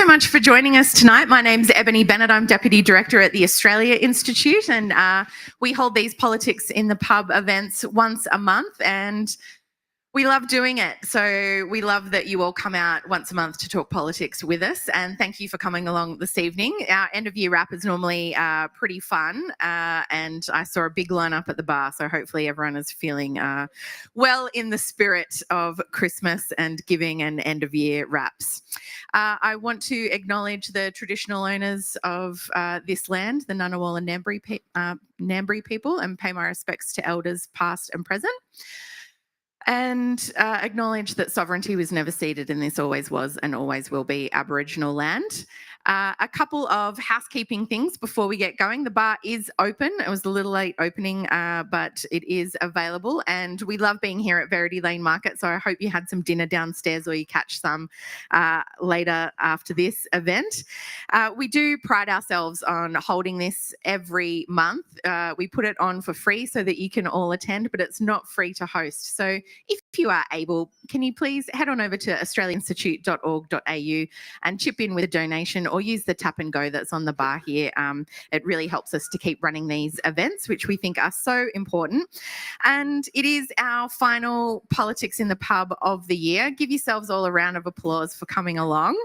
so much for joining us tonight. My name's Ebony Bennett. I'm Deputy Director at the Australia Institute, and we hold these Politics in the Pub events once a month, and we love doing it. So we love that you all come out once a month to talk politics with us, and thank you for coming along this evening. Our end of year wrap is normally pretty fun, and I saw a big lineup at the bar, so hopefully everyone is feeling well in the spirit of Christmas and giving and end of year wraps. I want to acknowledge the traditional owners of this land, the Ngunnawal and Ngambri people, and pay my respects to elders past and present. And acknowledge that sovereignty was never ceded, and this always was and always will be Aboriginal land. A couple of housekeeping things before we get going. The bar is open. It was a little late opening, but it is available, and we love being here at Verity Lane Market, so I hope you had some dinner downstairs or you catch some later after this event. We do pride ourselves on holding this every month. We put it on for free so that you can all attend, but it's not free to host. So if you are able, can you please head on over to australiainstitute.org.au and chip in with a donation, or use the tap and go that's on the bar here. It really helps us to keep running these events, which we think are so important. And it is our final Politics in the Pub of the year. Give yourselves all a round of applause for coming along.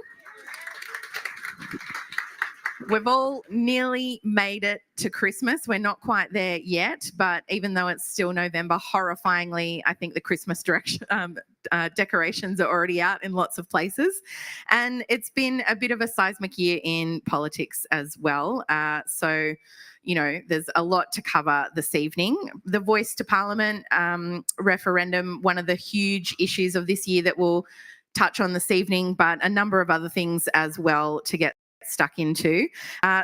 We've all nearly made it to Christmas. We're not quite there yet, but even though it's still November, horrifyingly, I think the Christmas decorations are already out in lots of places. And it's been a bit of a seismic year in politics as well. So, you know, there's a lot to cover this evening. The Voice to Parliament referendum, one of the huge issues of this year that we'll touch on this evening, but a number of other things as well to get stuck into.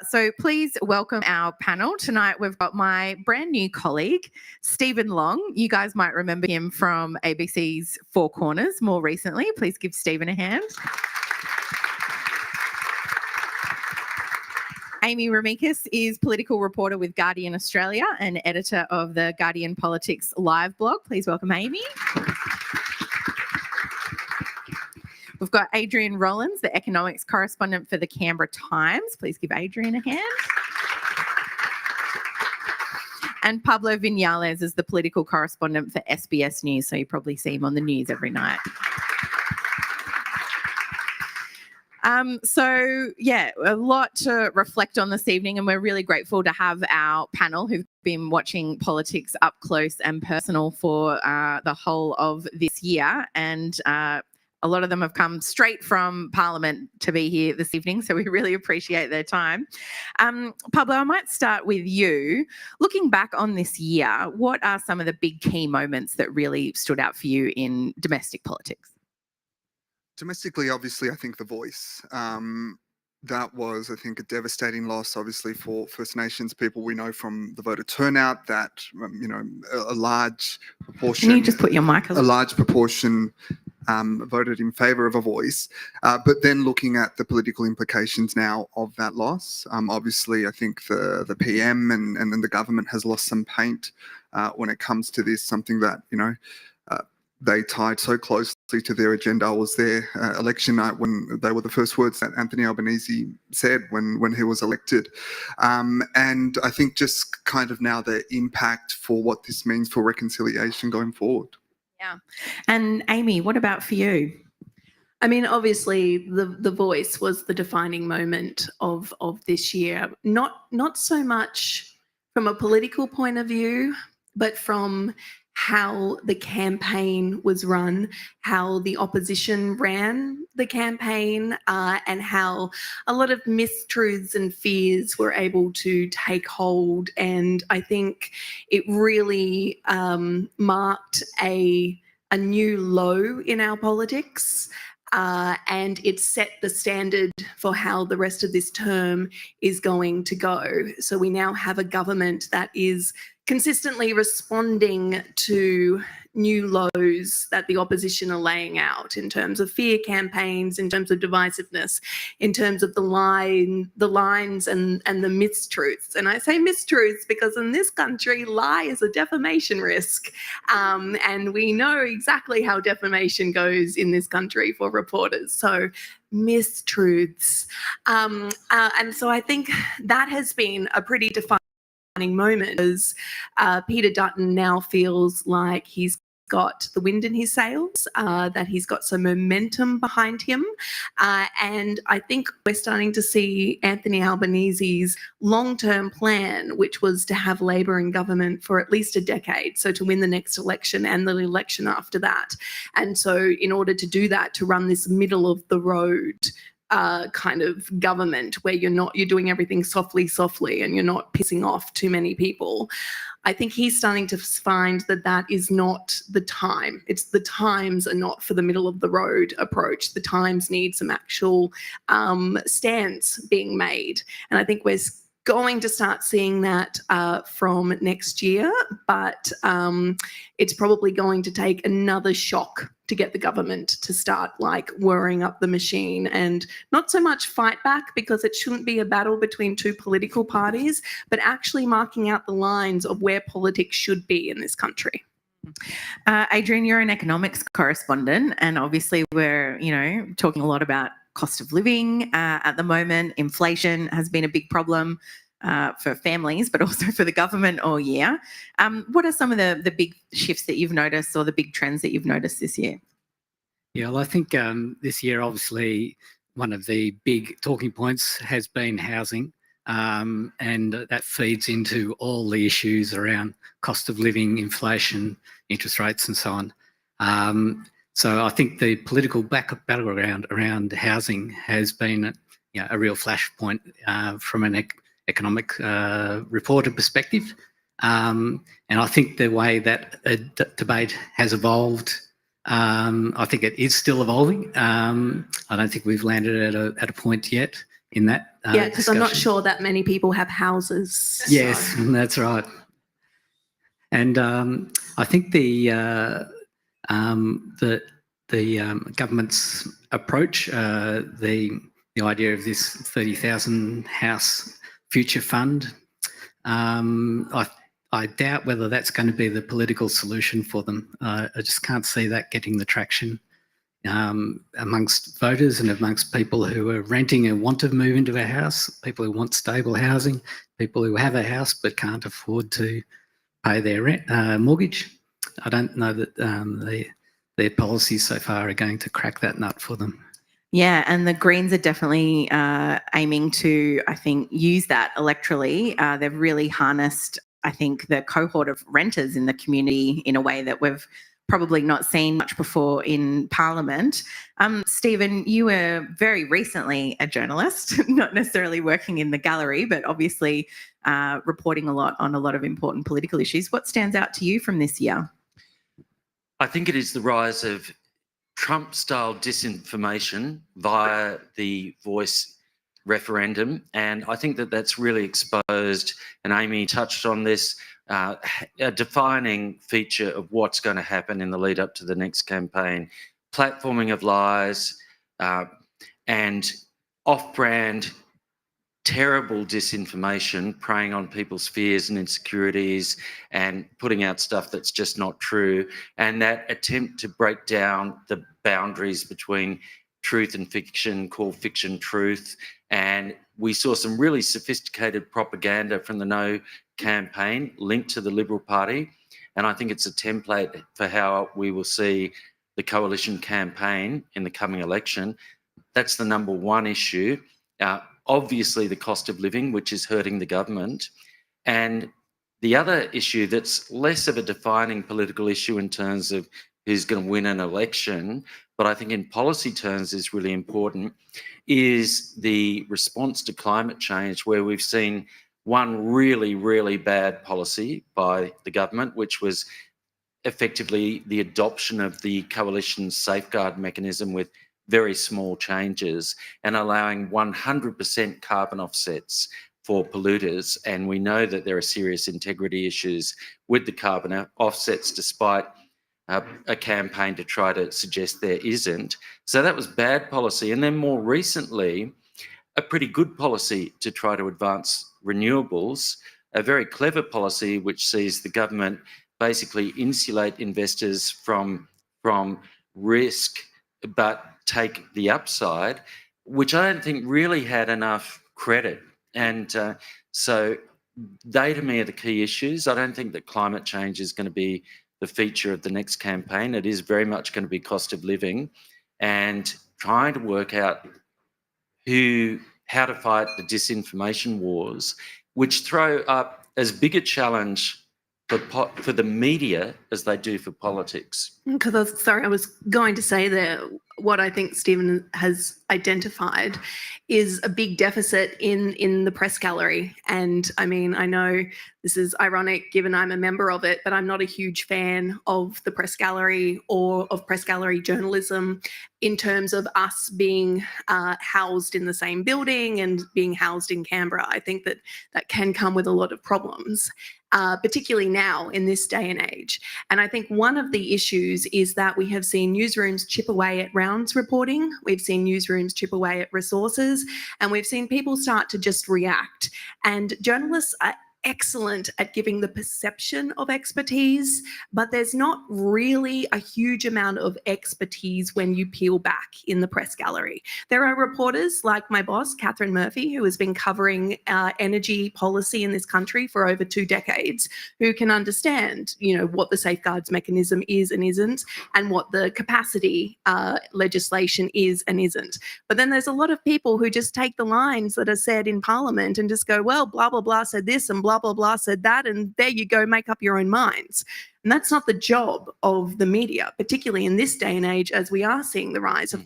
So please welcome our panel. Tonight we've got my brand new colleague, Stephen Long. You guys might remember him from ABC's Four Corners more recently. Please give Stephen a hand. Amy Remeikis is political reporter with Guardian Australia and editor of the Guardian Politics Live blog. Please welcome Amy. We've got Adrian Rollins, the economics correspondent for the Canberra Times. Please give Adrian a hand. And Pablo Viñales is the political correspondent for SBS News, so you probably see him on the news every night. So, yeah, a lot to reflect on this evening, and we're really grateful to have our panel who've been watching politics up close and personal for the whole of this year. And a lot of them have come straight from Parliament to be here this evening, so we really appreciate their time. Pablo, I might start with you. Looking back on this year, what are some of the big key moments that really stood out for you in domestic politics? Domestically, obviously, I think The Voice. That was, I think, a devastating loss, obviously, for First Nations people. We know from the voter turnout that, you know, a large proportion... Can you just put your mic a large proportion voted in favour of A Voice. But then looking at the political implications now of that loss, obviously, I think the PM and then the government has lost some paint when it comes to this, something that, you know, they tied so closely to their agenda. I was there election night when they were the first words that Anthony Albanese said when he was elected. And I think just kind of now the impact for what this means for reconciliation going forward. Yeah. And Amy, what about for you? I mean, obviously, the Voice was the defining moment of this year. Not so much from a political point of view, but from how the campaign was run, how the opposition ran the campaign, and how a lot of mistruths and fears were able to take hold. And I think it really marked a new low in our politics. And it set the standard for how the rest of this term is going to go. So we now have a government that is consistently responding to new lows that the opposition are laying out in terms of fear campaigns, in terms of divisiveness, in terms of the lines and the mistruths. And I say mistruths because in this country, lie is a defamation risk. And we know exactly how defamation goes in this country for reporters. So mistruths. And so I think that has been a pretty defining moment, as Peter Dutton now feels like he's got the wind in his sails, that he's got some momentum behind him. And I think we're starting to see Anthony Albanese's long-term plan, which was to have Labor in government for at least a decade, so to win the next election and the election after that. And so in order to do that, to run this middle of the road kind of government where you're doing everything softly and you're not pissing off too many people. I think he's starting to find that that is not the time. It's the times are not for the middle of the road approach. The times need some actual stands being made. And I think we're going to start seeing that from next year, but it's probably going to take another shock to get the government to start like whirring up the machine, and not so much fight back, because it shouldn't be a battle between two political parties, but actually marking out the lines of where politics should be in this country. Adrian, you're an economics correspondent, and obviously we're, talking a lot about cost of living at the moment. Inflation has been a big problem for families, but also for the government all year. What are some of the big shifts that you've noticed, or the big trends that you've noticed this year? Yeah, well, I think this year, obviously, one of the big talking points has been housing, and that feeds into all the issues around cost of living, inflation, interest rates, and so on. So I think the political battleground around housing has been a real flashpoint from an economic reporter perspective. And I think the way that debate has evolved, I think it is still evolving. I don't think we've landed at a point yet in that. Yeah, because I'm not sure that many people have houses. Yes, so. That's right. And I think the government's approach, the idea of this 30,000 house future fund, I doubt whether that's going to be the political solution for them. I just can't see that getting the traction amongst voters and amongst people who are renting and want to move into a house, people who want stable housing, people who have a house but can't afford to pay their rent, mortgage. I don't know that their policies so far are going to crack that nut for them. Yeah, and the Greens are definitely aiming to, I think, use that electorally. They've really harnessed, I think, the cohort of renters in the community in a way that we've probably not seen much before in Parliament. Stephen, you were very recently a journalist, not necessarily working in the gallery, but obviously reporting a lot on a lot of important political issues. What stands out to you from this year? I think it is the rise of Trump-style disinformation via the Voice referendum, and I think that that's really exposed, and Amy touched on this, a defining feature of what's going to happen in the lead up to the next campaign. Platforming of lies and off-brand terrible disinformation preying on people's fears and insecurities and putting out stuff that's just not true, and that attempt to break down the boundaries between truth and fiction, call fiction truth. And we saw some really sophisticated propaganda from the No campaign linked to the Liberal Party, and I think it's a template for how we will see the coalition campaign in the coming election. That's the number one issue. Obviously the cost of living, which is hurting the government. And the other issue that's less of a defining political issue in terms of who's going to win an election, but I think in policy terms is really important, is the response to climate change, where we've seen one really, really bad policy by the government, which was effectively the adoption of the coalition safeguard mechanism with very small changes and allowing 100% carbon offsets for polluters. And we know that there are serious integrity issues with the carbon offsets, despite a campaign to try to suggest there isn't. So that was bad policy. And then more recently, a pretty good policy to try to advance renewables, a very clever policy which sees the government basically insulate investors from risk, but take the upside, which I don't think really had enough credit. And so they, to me, are the key issues. I don't think that climate change is going to be the feature of the next campaign. It is very much going to be cost of living and trying to work out how to fight the disinformation wars, which throw up as big a challenge for the media as they do for politics. Because I was going to say that what I think Stephen has identified is a big deficit in the press gallery. And I mean, I know this is ironic given I'm a member of it, but I'm not a huge fan of the press gallery or of press gallery journalism in terms of us being housed in the same building and being housed in Canberra. I think that can come with a lot of problems. Particularly now in this day and age. And I think one of the issues is that we have seen newsrooms chip away at rounds reporting, we've seen newsrooms chip away at resources, and we've seen people start to just react. And journalists are excellent at giving the perception of expertise, but there's not really a huge amount of expertise when you peel back in the press gallery. There are reporters like my boss, Catherine Murphy, who has been covering energy policy in this country for over 2 decades, who can understand, you know, what the safeguards mechanism is and isn't, and what the capacity legislation is and isn't. But then there's a lot of people who just take the lines that are said in Parliament and just go, well, blah, blah, blah said this and blah, blah, blah said that, and there you go, make up your own minds. And that's not the job of the media, particularly in this day and age as we are seeing the rise of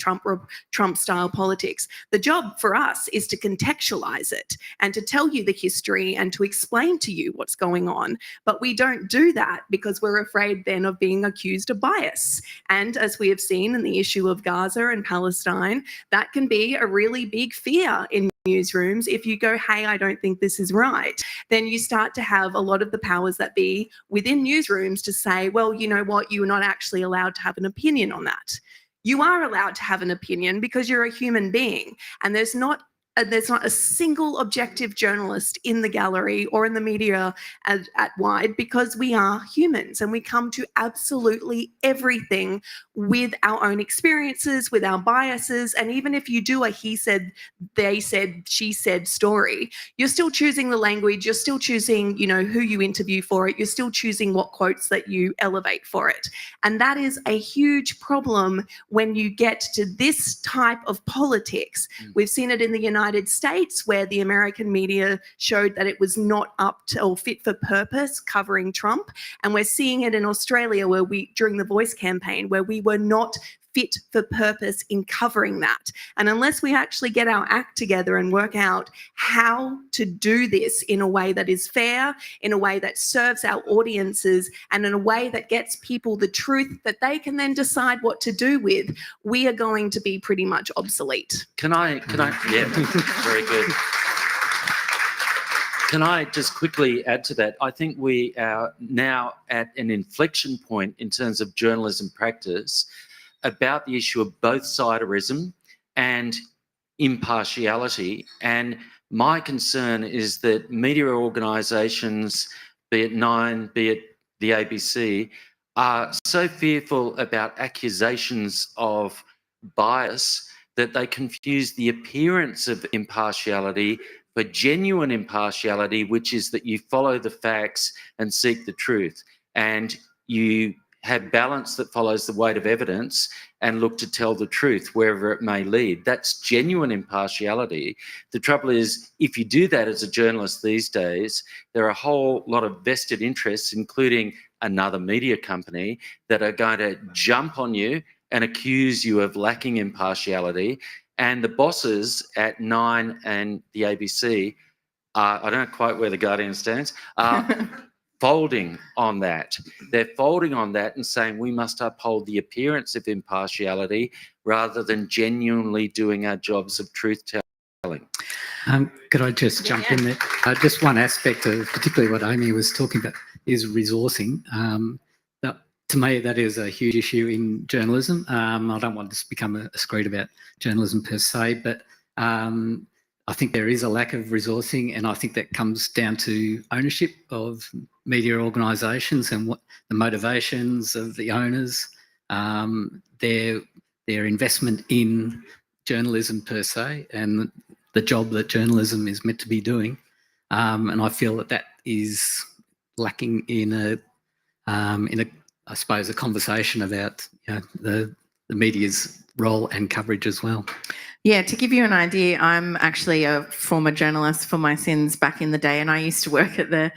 Trump-style politics. The job for us is to contextualize it and to tell you the history and to explain to you what's going on. But we don't do that because we're afraid then of being accused of bias. And as we have seen in the issue of Gaza and Palestine, that can be a really big fear in newsrooms. If you go, hey, I don't think this is right, then you start to have a lot of the powers that be within newsrooms to say, well, you know what, you're not actually allowed to have an opinion on that. You are allowed to have an opinion because you're a human being, and there's not a single objective journalist in the gallery or in the media at wide, because we are humans and we come to absolutely everything with our own experiences, with our biases. And even if you do a he said, they said, she said story, you're still choosing the language, you're still choosing, you know, who you interview for it, you're still choosing what quotes that you elevate for it. And that is a huge problem when you get to this type of politics. We've seen it in the United States, where the American media showed that it was not up to or fit for purpose covering Trump. And we're seeing it in Australia, where during the Voice campaign, where we were not fit for purpose in covering that. And unless we actually get our act together and work out how to do this in a way that is fair, in a way that serves our audiences, and in a way that gets people the truth that they can then decide what to do with, we are going to be pretty much obsolete. Can I, yeah, very good. Can I just quickly add to that? I think we are now at an inflection point in terms of journalism practice about the issue of both siderism and impartiality. And my concern is that media organisations, be it Nine, be it the ABC, are so fearful about accusations of bias that they confuse the appearance of impartiality for genuine impartiality, which is that you follow the facts and seek the truth, and you have balance that follows the weight of evidence and look to tell the truth wherever it may lead. That's genuine impartiality. The trouble is, if you do that as a journalist these days, there are a whole lot of vested interests, including another media company, that are going to jump on you and accuse you of lacking impartiality. And the bosses at Nine and the ABC, I don't know quite where the Guardian stands, folding on that. They're folding on that and saying we must uphold the appearance of impartiality rather than genuinely doing our jobs of truth telling. Could I just jump in there? Just one aspect of particularly what Amy was talking about is resourcing. To me, that is a huge issue in journalism. I don't want this to become a screed about journalism per se, but I think there is a lack of resourcing, and I think that comes down to ownership of media organisations and what the motivations of the owners. Their their investment in journalism per se and the job that journalism is meant to be doing. And I feel that is lacking in a I suppose, a conversation about the media's role and coverage as well. Yeah, to give you an idea, I'm actually a former journalist for my sins back in the day, and I used to work at the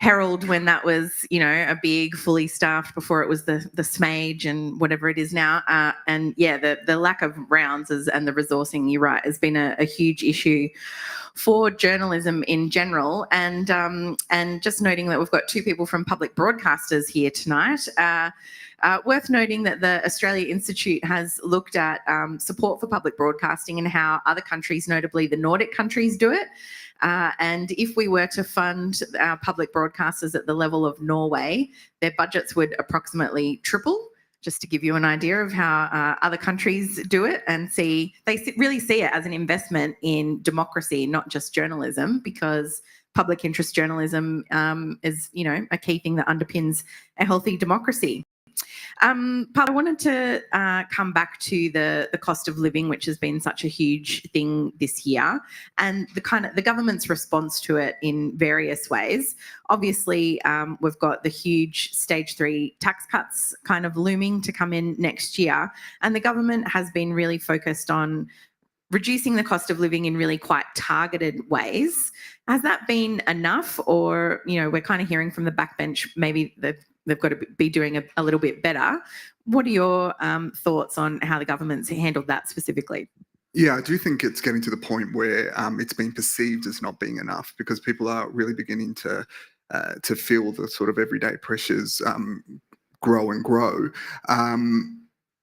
Herald when that was, a big, fully staffed, before it was the Smage and whatever it is now. And yeah, the lack of rounds and the resourcing, you're right, has been a huge issue for journalism in general. And just noting that we've got two people from public broadcasters here tonight. Worth noting that the Australia Institute has looked at support for public broadcasting and how other countries, notably the Nordic countries, do it. And if we were to fund our public broadcasters at the level of Norway, their budgets would approximately triple, just to give you an idea of how other countries do it, and they really see it as an investment in democracy, not just journalism, because public interest journalism is, a key thing that underpins a healthy democracy. Pablo, I wanted to come back to the cost of living, which has been such a huge thing this year, and the government's response to it in various ways. Obviously, we've got the huge stage 3 tax cuts kind of looming to come in next year, and the government has been really focused on reducing the cost of living in really quite targeted ways. Has that been enough, or we're kind of hearing from the backbench maybe they've got to be doing a little bit better? What are your thoughts on how the government's handled that specifically? Yeah, I do think it's getting to the point where it's been perceived as not being enough, because people are really beginning to feel the sort of everyday pressures grow and grow.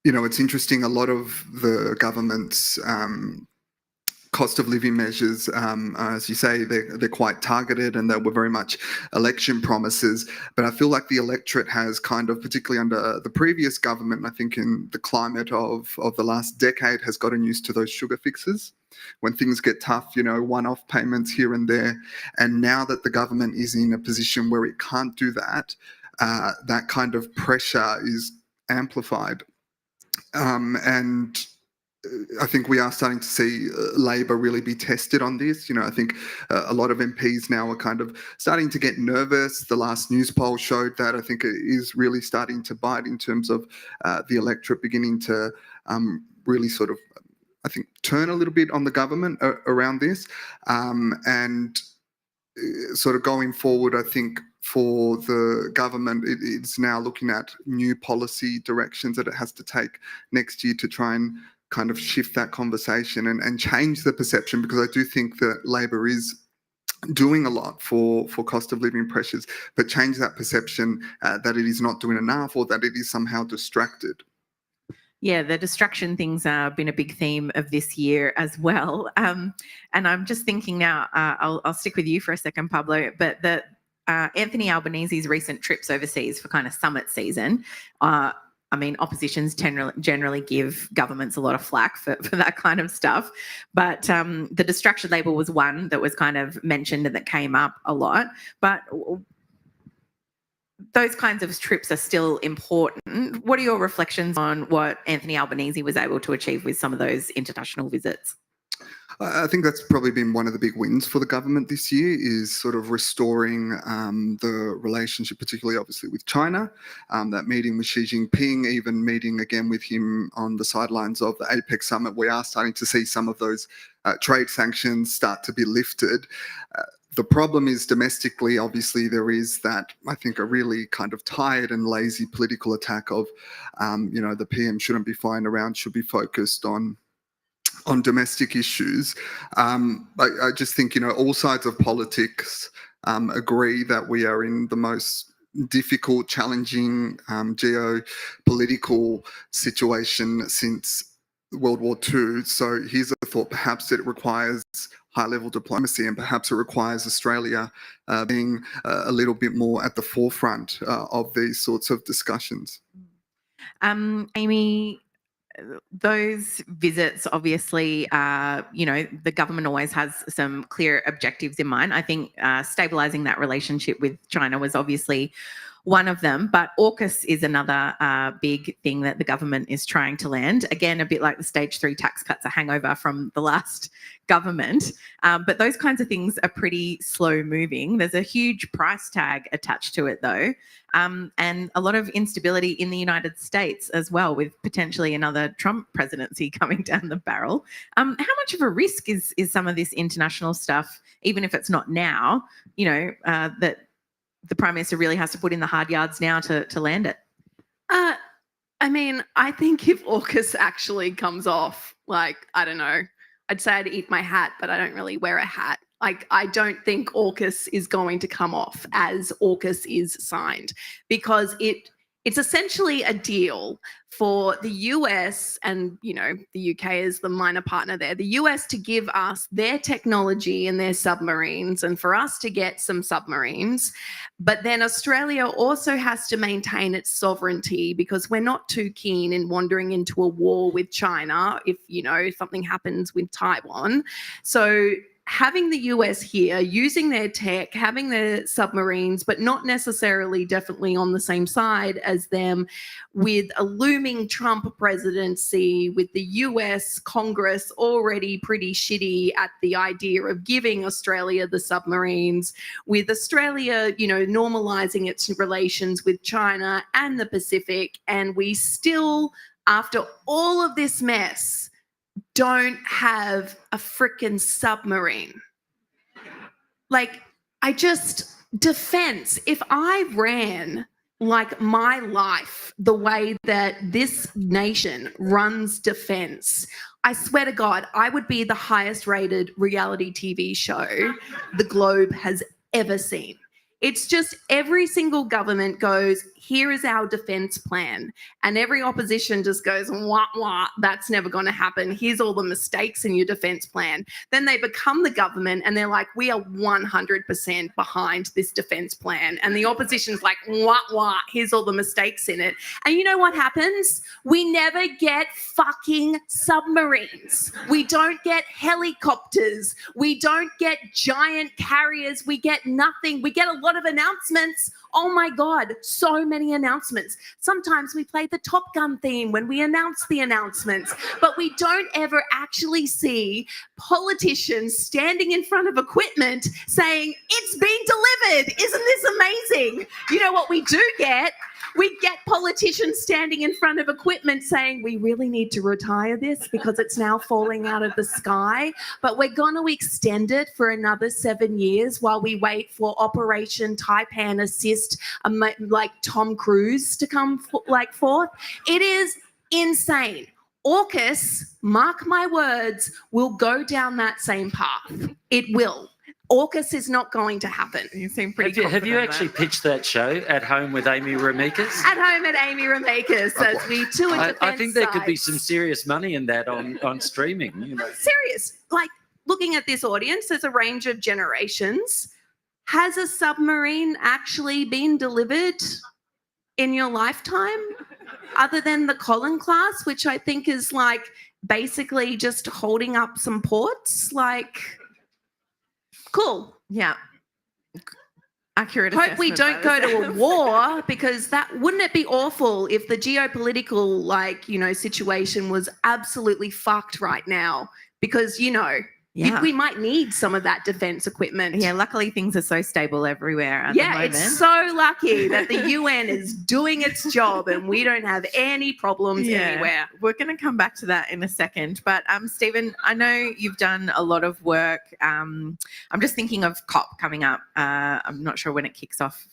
It's interesting, a lot of the government's cost of living measures, as you say, they're quite targeted, and they were very much election promises. But I feel like the electorate has kind of, particularly under the previous government, I think in the climate of the last decade, has gotten used to those sugar fixes. When things get tough, one-off payments here and there. And now that the government is in a position where it can't do that, that kind of pressure is amplified. And I think we are starting to see Labor really be tested on this. I think a lot of MPs now are kind of starting to get nervous. The last news poll showed that. I think it is really starting to bite in terms of the electorate beginning to really sort of, I think, turn a little bit on the government around this. And sort of going forward, I think for the government, it's now looking at new policy directions that it has to take next year to try and kind of shift that conversation and change the perception, because I do think that Labor is doing a lot for cost of living pressures, but change that perception that it is not doing enough, or that it is somehow distracted. Yeah, the distraction thing's been a big theme of this year as well. And I'm just thinking now, I'll stick with you for a second, Pablo, but Anthony Albanese's recent trips overseas for kind of summit season, oppositions generally give governments a lot of flack for that kind of stuff. But the distraction label was one that was kind of mentioned and that came up a lot. But those kinds of trips are still important. What are your reflections on what Anthony Albanese was able to achieve with some of those international visits? I think that's probably been one of the big wins for the government this year, is sort of restoring the relationship, particularly obviously with China. That meeting with Xi Jinping, even meeting again with him on the sidelines of the APEC summit, we are starting to see some of those trade sanctions start to be lifted. The problem is domestically, obviously, there is that, I think, a really kind of tired and lazy political attack of, the PM shouldn't be flying around, should be focused on domestic issues. I just think, all sides of politics agree that we are in the most difficult, challenging geopolitical situation since World War II. So here's a thought, perhaps it requires high-level diplomacy, and perhaps it requires Australia being a little bit more at the forefront of these sorts of discussions. Amy, those visits, obviously, the government always has some clear objectives in mind. I think stabilising that relationship with China was obviously one of them. But Orcus is another big thing that the government is trying to land. Again, a bit like the stage 3 tax cuts, a hangover from the last government. But those kinds of things are pretty slow moving. There's a huge price tag attached to it though. And a lot of instability in the United States as well, with potentially another Trump presidency coming down the barrel. How much of a risk is some of this international stuff, even if it's not now, that the Prime Minister really has to put in the hard yards now to land it? I mean, I think if Orcus actually comes off, like, I don't know, I'd say I'd eat my hat, but I don't really wear a hat. Like, I don't think Orcus is going to come off as Orcus is signed, because it's essentially a deal for the US and, the UK is the minor partner there, the US to give us their technology and their submarines, and for us to get some submarines. But then Australia also has to maintain its sovereignty, because we're not too keen in wandering into a war with China if, something happens with Taiwan. So having the US here, using their tech, having their submarines, but not necessarily definitely on the same side as them, with a looming Trump presidency, with the US Congress already pretty shitty at the idea of giving Australia the submarines, with Australia, normalizing its relations with China and the Pacific, and we still, after all of this mess, don't have a freaking submarine. Like, defense. If I ran like my life the way that this nation runs defense, I swear to God, I would be the highest rated reality TV show the globe has ever seen. It's just every single government goes, here is our defense plan. And every opposition just goes, wah, wah, that's never going to happen. Here's all the mistakes in your defense plan. Then they become the government and they're like, we are 100% behind this defense plan. And the opposition's like, wah, wah, here's all the mistakes in it. And you know what happens? We never get fucking submarines. We don't get helicopters. We don't get giant carriers. We get nothing. We get a lot of announcements. Oh my God, so many announcements. Sometimes we play the Top Gun theme when we announce the announcements, but we don't ever actually see politicians standing in front of equipment saying, it's been delivered. Isn't this amazing? You know what we do get? We get politicians standing in front of equipment saying, we really need to retire this because it's now falling out of the sky, but we're going to extend it for another 7 years while we wait for Operation Taipan Assist, like Tom Cruise to come forth. It is insane. Orcus, mark my words, will go down that same path. It will. Orcus is not going to happen. You seem pretty Have you actually pitched that show at home with Amy Remeikis? At home at Amy Remeikis as we tour defense I think there could be sites. some serious money in that on streaming. Serious. Like, looking at this audience, there's a range of generations. Has a submarine actually been delivered in your lifetime? Other than the Colin class, which I think is like basically just holding up some ports, like... Cool. Yeah. Accurate Hope we assessment, don't go to a war, because wouldn't it be awful if the geopolitical situation was absolutely fucked right now, because we might need some of that defense equipment. Yeah, luckily things are so stable everywhere at the moment. It's so lucky that the UN is doing its job and we don't have any problems anywhere. We're going to come back to that in a second. But Stephen, I know you've done a lot of work. I'm just thinking of COP coming up. I'm not sure when it kicks off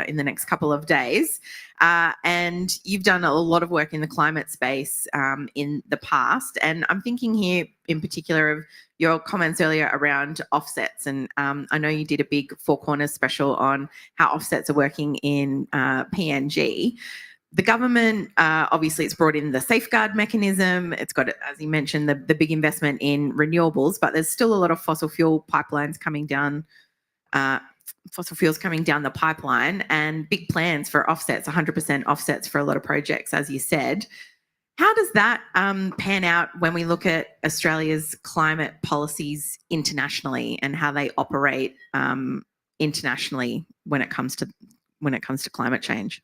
in the next couple of days. And you've done a lot of work in the climate space in the past. And I'm thinking here in particular of your comments earlier around offsets. And I know you did a big Four Corners special on how offsets are working in PNG. The government, obviously, it's brought in the safeguard mechanism. It's got, as you mentioned, the big investment in renewables, but there's still a lot of fossil fuel pipelines coming down, fossil fuels coming down the pipeline, and big plans for offsets, 100% offsets for a lot of projects, as you said. How does that pan out when we look at Australia's climate policies internationally and how they operate internationally when it comes to when it comes to climate change?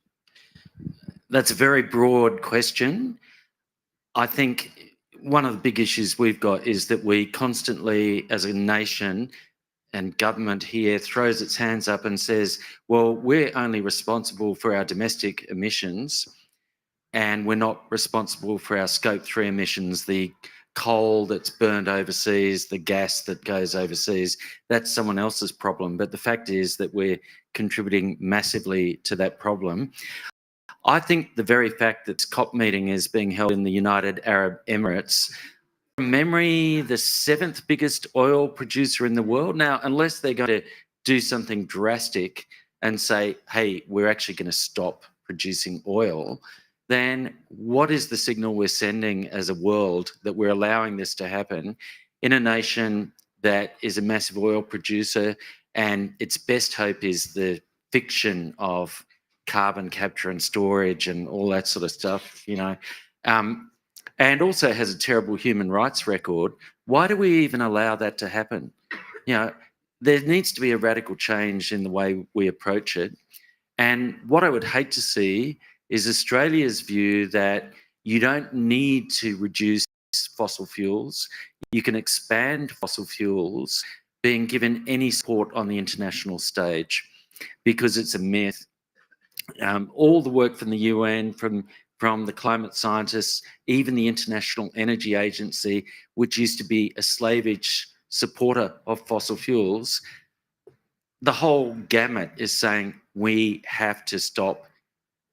That's a very broad question. I think one of the big issues we've got is that we constantly, as a nation and government here, throws its hands up and says, well, we're only responsible for our domestic emissions and we're not responsible for our scope 3 emissions, the coal that's burned overseas, the gas that goes overseas. That's someone else's problem. But the fact is that we're contributing massively to that problem. I think the very fact that this COP meeting is being held in the United Arab Emirates, from memory, the 7th biggest oil producer in the world. Now, unless they're going to do something drastic and say, hey, we're actually going to stop producing oil, then what is the signal we're sending as a world that we're allowing this to happen in a nation that is a massive oil producer and its best hope is the fiction of carbon capture and storage and all that sort of stuff, you know, and also has a terrible human rights record? Why do we even allow that to happen? You know, there needs to be a radical change in the way we approach it. And what I would hate to see is Australia's view that you don't need to reduce fossil fuels. You can expand fossil fuels being given any support on the international stage because it's a myth. All the work from the UN, from the climate scientists, even the International Energy Agency, which used to be a slavage supporter of fossil fuels, the whole gamut is saying we have to stop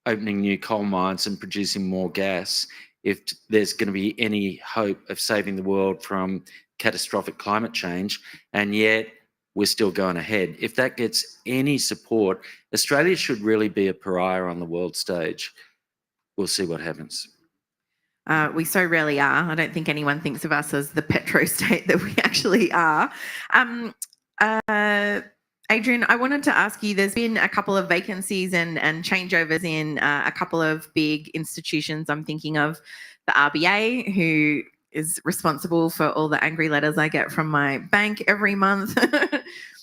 opening new coal mines and producing more gas if there's going to be any hope of saving the world from catastrophic climate change. And yet we're still going ahead. If that gets any support, Australia should really be a pariah on the world stage. We'll see what happens. We so rarely are. I don't think anyone thinks of us as the petro state that we actually are. Adrian, I wanted to ask you, there's been a couple of vacancies and changeovers in a couple of big institutions. I'm thinking of the RBA, who is responsible for all the angry letters I get from my bank every month.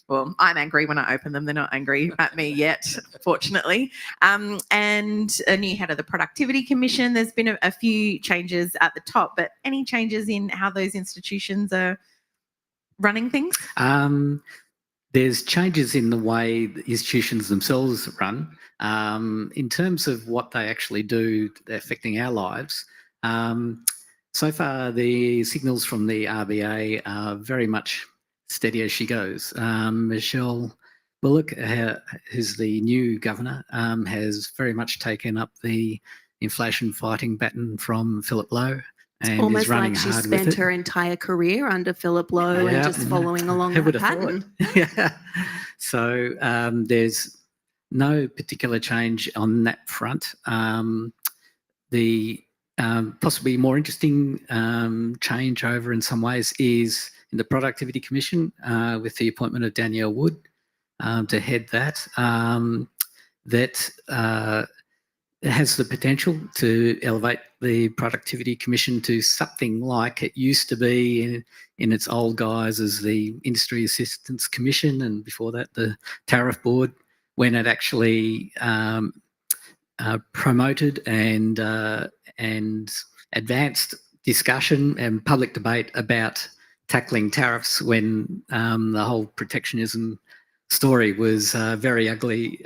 Well, I'm angry when I open them. They're not angry at me yet, fortunately. And a new head of the Productivity Commission. There's been a few changes at the top, but any changes in how those institutions are running things? There's changes in the way the institutions themselves run. In terms of what they actually do affecting our lives, so far the signals from the RBA are very much steady as she goes. Michelle Bullock, who's the new governor, has very much taken up the inflation fighting baton from Philip Lowe. And almost is running like she hard spent with it. her entire career under Philip Lowe and just following along Who that would have pattern. thought? Yeah. So there's no particular change on that front. The possibly more interesting changeover in some ways is in the Productivity Commission with the appointment of Danielle Wood to head that. That has the potential to elevate the Productivity Commission to something like it used to be in its old guise as the Industry Assistance Commission, and before that the Tariff Board, when it actually promoted and advanced discussion and public debate about tackling tariffs when the whole protectionism story was very ugly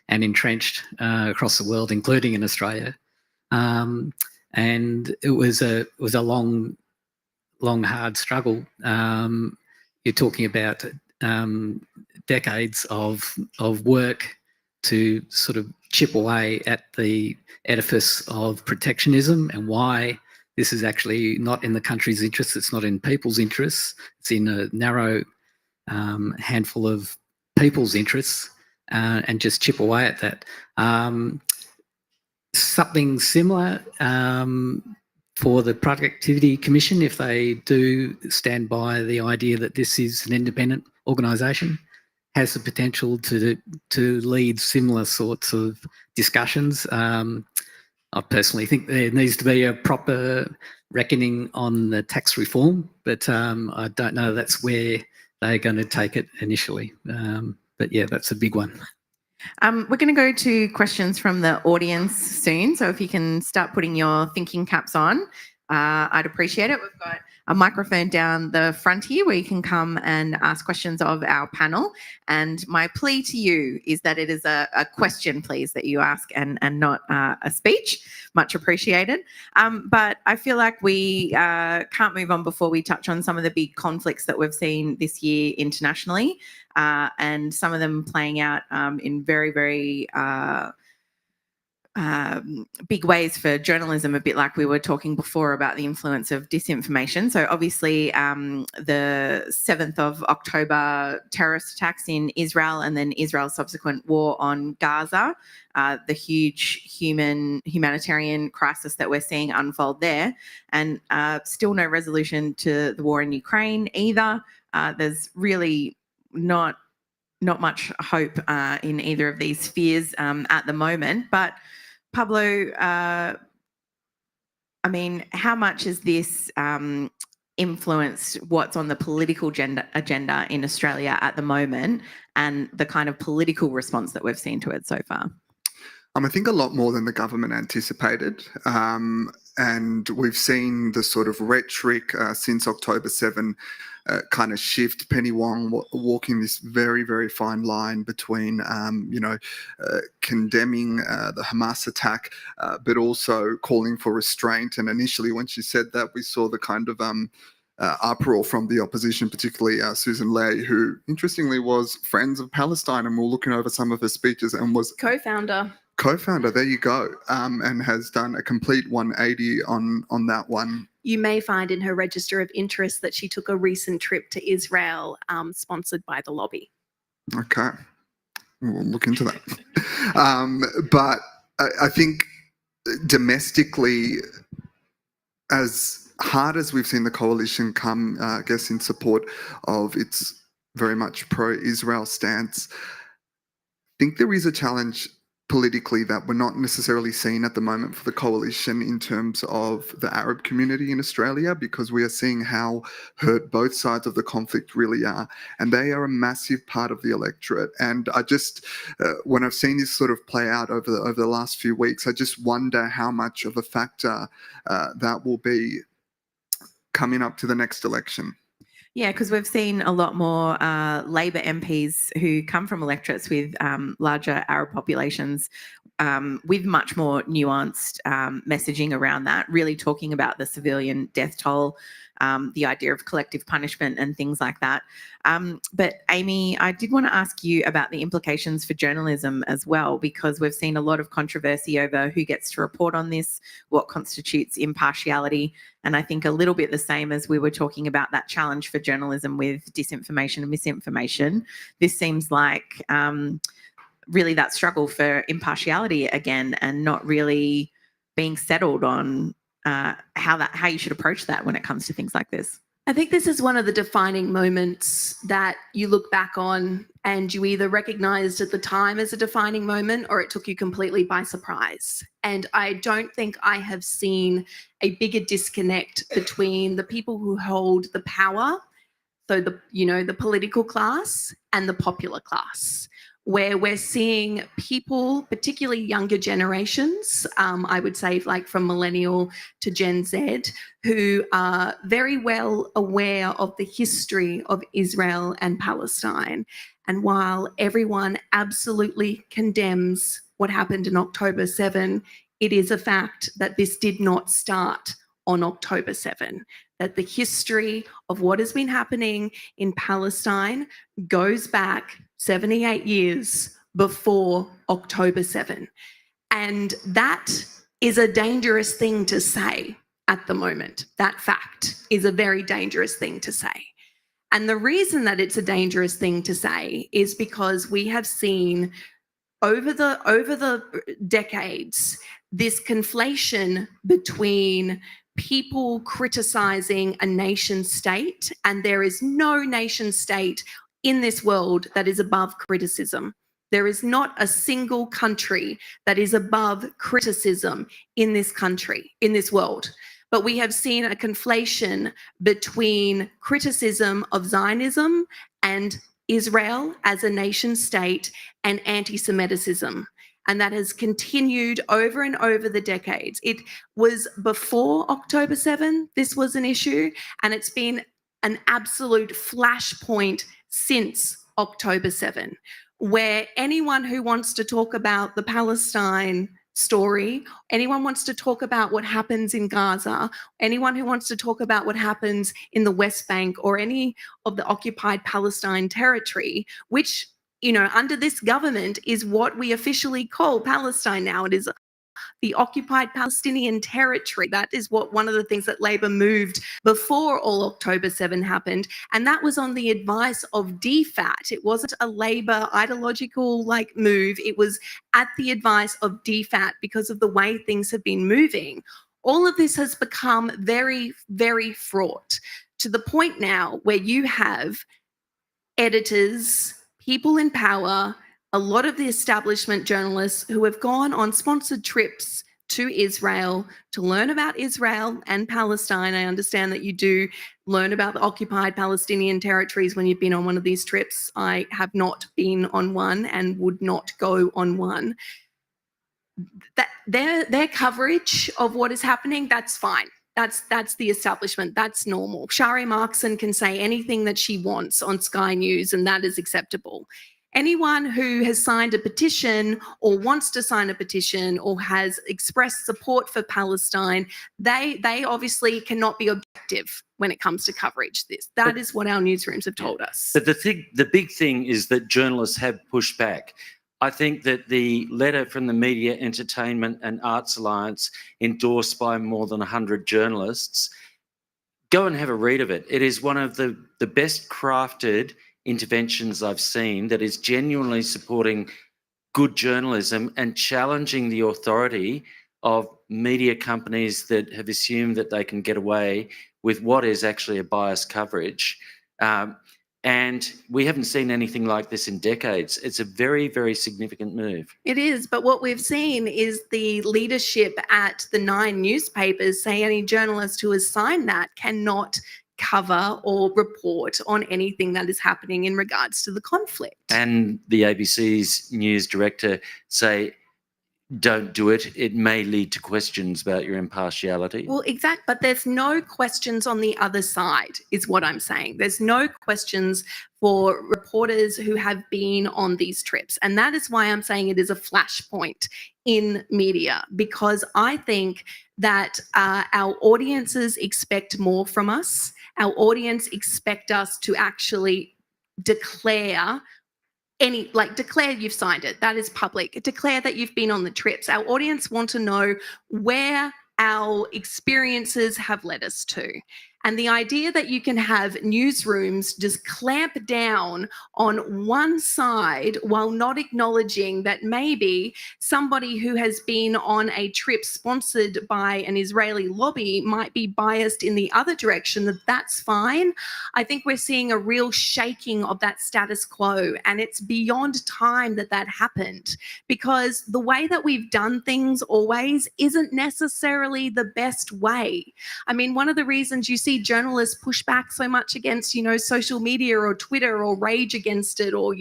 and entrenched across the world, including in Australia. And it was a long, hard struggle. You're talking about decades of work to sort of chip away at the edifice of protectionism and why this is actually not in the country's interests. It's not in people's interests. It's in a narrow handful of people's interests. And just chip away at that. Something similar for the Productivity Commission, if they do stand by the idea that this is an independent organisation, has the potential to lead similar sorts of discussions. I personally think there needs to be a proper reckoning on the tax reform, but I don't know that's where they're going to take it initially. But yeah, that's a big one. We're going to go to questions from the audience soon. So if you can start putting your thinking caps on, I'd appreciate it. We've got a microphone down the front here where you can come and ask questions of our panel. And my plea to you is that it is a question, please, that you ask and not a speech. Much appreciated. But I feel like we can't move on before we touch on some of the big conflicts that we've seen this year internationally, and some of them playing out in very, very big ways for journalism, a bit like we were talking before about the influence of disinformation. So obviously the 7th of October terrorist attacks in Israel, and then Israel's subsequent war on Gaza, the huge humanitarian crisis that we're seeing unfold there, and still no resolution to the war in Ukraine either. There's really not much hope in either of these spheres at the moment. But Pablo, I mean, how much has this influenced what's on the political agenda in Australia at the moment, and the kind of political response that we've seen to it so far? I think a lot more than the government anticipated. And we've seen the sort of rhetoric since October 7 kind of shift. Penny Wong walking this very, very fine line between, condemning the Hamas attack, but also calling for restraint. And initially, when she said that, we saw the kind of uproar from the opposition, particularly Susan Ley, who interestingly was Friends of Palestine, and we're looking over some of her speeches and was co-founder, there you go, and has done a complete 180 on that one. You may find in her register of interest that she took a recent trip to Israel, sponsored by the lobby. Okay, we'll look into that. But I think domestically, as hard as we've seen the coalition come, I guess, in support of its very much pro-Israel stance, I think there is a challenge politically that we're not necessarily seeing at the moment for the coalition in terms of the Arab community in Australia, because we are seeing how hurt both sides of the conflict really are, and they are a massive part of the electorate. And I just, when I've seen this sort of play out over the last few weeks, I just wonder how much of a factor that will be coming up to the next election. Yeah, because we've seen a lot more Labor MPs who come from electorates with larger Arab populations, with much more nuanced messaging around that, really talking about the civilian death toll, the idea of collective punishment and things like that. But Amy, I did want to ask you about the implications for journalism as well, because we've seen a lot of controversy over who gets to report on this, what constitutes impartiality, and I think a little bit the same as we were talking about that challenge for journalism with disinformation and misinformation. This seems like really that struggle for impartiality again, and not really being settled on how you should approach that when it comes to things like this. I think this is one of the defining moments that you look back on and you either recognized at the time as a defining moment or it took you completely by surprise. And I don't think I have seen a bigger disconnect between the people who hold the power, so the political class, and the popular class, where we're seeing people, particularly younger generations, I would say like from millennial to Gen Z, who are very well aware of the history of Israel and Palestine. And while everyone absolutely condemns what happened in October 7, it is a fact that this did not start on October 7, that the history of what has been happening in Palestine goes back 78 years before October 7. And that is a dangerous thing to say at the moment. That fact is a very dangerous thing to say. And the reason that it's a dangerous thing to say is because we have seen over the decades this conflation between people criticizing a nation state, and there is no nation state in this world that is above criticism. There is not a single country that is above criticism in this country, in this world. But we have seen a conflation between criticism of Zionism and Israel as a nation state and anti-Semitism. And that has continued over and over the decades. It was before October 7, this was an issue, and it's been an absolute flashpoint since October 7, where anyone who wants to talk about the Palestine story, anyone wants to talk about what happens in Gaza, anyone who wants to talk about what happens in the West Bank or any of the occupied Palestine territory, which, you know, under this government is what we officially call Palestine now. It is the occupied Palestinian territory. That is what one of the things that Labor moved before all October 7 happened. And that was on the advice of DFAT. It wasn't a Labor ideological move. It was at the advice of DFAT because of the way things have been moving. All of this has become very, very fraught to the point now where you have editors, people in power, a lot of the establishment journalists who have gone on sponsored trips to Israel to learn about Israel and Palestine. I understand that you do learn about the occupied Palestinian territories when you've been on one of these trips. I have not been on one and would not go on one. That their coverage of what is happening, that's fine. That's the establishment. That's normal. Shari Markson can say anything that she wants on Sky News, and that is acceptable. Anyone who has signed a petition or wants to sign a petition or has expressed support for Palestine, they obviously cannot be objective when it comes to coverage. That is what our newsrooms have told us. But the big thing is that journalists have pushed back. I think that the letter from the Media, Entertainment and Arts Alliance, endorsed by more than 100 journalists, go and have a read of it. It is one of the best crafted interventions I've seen that is genuinely supporting good journalism and challenging the authority of media companies that have assumed that they can get away with what is actually a biased coverage. And we haven't seen anything like this in decades. It's a very, very significant move. It is, but what we've seen is the leadership at the 9 newspapers say any journalist who has signed that cannot cover or report on anything that is happening in regards to the conflict. And the ABC's news director say, don't do it. It may lead to questions about your impartiality. Well, exactly. But there's no questions on the other side, is what I'm saying. There's no questions for reporters who have been on these trips. And that is why I'm saying it is a flashpoint in media, because I think that our audiences expect more from us. Our audience expect us to actually declare declare you've signed it. That is public. Declare that you've been on the trips. Our audience want to know where our experiences have led us to. And the idea that you can have newsrooms just clamp down on one side while not acknowledging that maybe somebody who has been on a trip sponsored by an Israeli lobby might be biased in the other direction, that's fine. I think we're seeing a real shaking of that status quo, and it's beyond time that happened, because the way that we've done things always isn't necessarily the best way. I mean, one of the reasons you see journalists push back so much against, social media or Twitter or rage against it or,